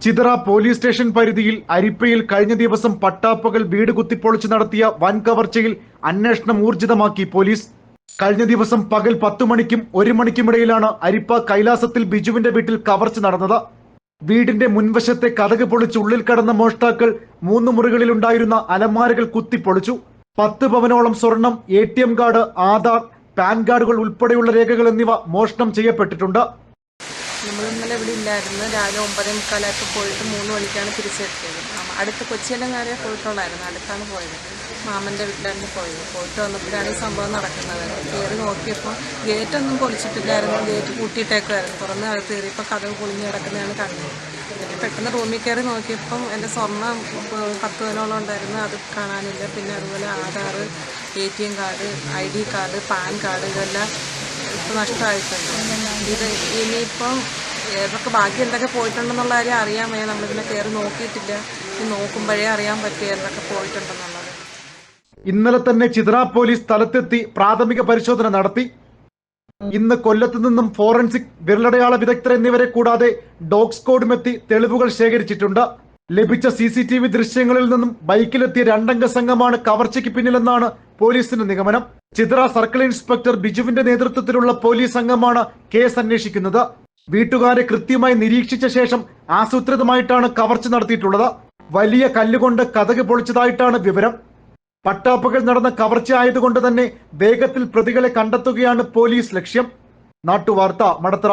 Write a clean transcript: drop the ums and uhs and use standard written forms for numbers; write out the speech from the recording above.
Chithara police station പരിധിയിൽ അരിപ്പയിൽ കഴിഞ്ഞ ദിവസം പട്ടാപ്പകൽ വീട് കുത്തിപ്പൊളിച്ച് നടത്തിയ വൻ കവർച്ചയിൽ അന്വേഷണം ഊർജിതമാക്കി പോലീസ്. കഴിഞ്ഞ ദിവസം പകൽ 10 മണിക്കും 1 മണിക്കുമിടയിലാണ് അരിപ്പ കൈലാസത്തിൽ ബിജുവിന്റെ വീട്ടിൽ കവർച്ച നടന്നത്. വീടിന്റെ മുൻവശത്തെ കതക് പൊളിച്ച് ഉള്ളിൽ കടന്ന മോഷ്ടാക്കൾ 3 മുറികളിലുണ്ടായിരുന്ന അലമാരകൾ കുത്തിപ്പൊളിച്ചു. 10 പവനോളം സ്വർണം, ATM കാർഡ്, ആധാർ, പാൻ കാർഡുകൾ ഉൾപ്പെടെയുള്ള രേഖകൾ എന്നിവ മോഷണം ചെയ്യപ്പെട്ടിട്ടുണ്ട്. നമ്മൾ ഇന്നലെ ഇവിടെ ഇല്ലായിരുന്നു. രാവിലെ 9:45 പോയിട്ട് 3 മണിക്കാണ് തിരിച്ചെത്തിയത്. അടുത്ത് കൊച്ചിയെല്ലാം കാര്യം പോയിട്ടുള്ളായിരുന്നു. അടുത്താണ് പോയത്. മാമൻ്റെ വീട്ടിലായിരുന്നു പോയത്. പോയിട്ട് വന്നപ്പോഴാണ് ഈ സംഭവം നടക്കുന്നത്. കയറി നോക്കിയപ്പോൾ ഗേറ്റൊന്നും പൊളിച്ചിട്ടില്ലായിരുന്നു. ഗേറ്റ് പൂട്ടിയിട്ടേക്കുമായിരുന്നു. തുറന്ന് അകത്ത് കയറിയപ്പോൾ കതവ് പൊളിഞ്ഞ് കിടക്കുന്നതാണ് കണ്ടത്. എന്നിട്ട് പെട്ടെന്ന് റൂമിൽ കയറി നോക്കിയപ്പം എൻ്റെ സ്വർണ്ണം 10 പവനോളം ഉണ്ടായിരുന്നു. അത് കാണാനില്ല. പിന്നെ അതുപോലെ Aadhaar, ATM card, ID card, pan card ഇതെല്ലാം ഇപ്പോൾ നഷ്ടമായിട്ടുണ്ട്. ഇത് ഇനിയിപ്പം ഏതൊക്കെ ബാക്കി എന്തൊക്കെ പോയിട്ടുണ്ടെന്നുള്ള കാര്യം അറിയാൻ വയ്യ. നമ്മളിതിനെ കയറി നോക്കിയിട്ടില്ല. നോക്കുമ്പോഴേ അറിയാൻ പറ്റിയ എന്തൊക്കെ പോയിട്ടുണ്ടെന്നുള്ളത്. ഇന്നലെ തന്നെ ചിതറ പോലീസ് സ്ഥലത്തെത്തി പ്രാഥമിക പരിശോധന നടത്തി. ഇന്ന് കൊല്ലത്ത് നിന്നും ഫോറൻസിക്, വിരലടയാള വിദഗ്ധർ എന്നിവരെ കൂടാതെ ഡോഗ് സ്ക്വാഡും എത്തി തെളിവുകൾ ശേഖരിച്ചിട്ടുണ്ട്. ലഭിച്ച CCTV ദൃശ്യങ്ങളിൽ നിന്നും ബൈക്കിലെത്തിയ 2 അംഗ സംഘമാണ് കവർച്ചയ്ക്ക് പിന്നിലെന്നാണ് പോലീസിന്റെ നിഗമനം. ചിതറ സർക്കിൾ ഇൻസ്പെക്ടർ ബിജുവിന്റെ നേതൃത്വത്തിലുള്ള പോലീസ് സംഘമാണ് കേസ് അന്വേഷിക്കുന്നത്. വീട്ടുകാരെ കൃത്യമായി നിരീക്ഷിച്ച ശേഷം ആസൂത്രിതമായിട്ടാണ് കവർച്ച നടത്തിയിട്ടുള്ളത്. വലിയ കല്ലുകൊണ്ട് കതക് പൊളിച്ചതായിട്ടാണ് വിവരം. പട്ടാപ്പകൽ നടന്ന കവർച്ച ആയതുകൊണ്ട് തന്നെ വേഗത്തിൽ പ്രതികളെ കണ്ടെത്തുകയാണ് പോലീസ് ലക്ഷ്യം. നാട്ടുവാർത്ത, മടത്തറ.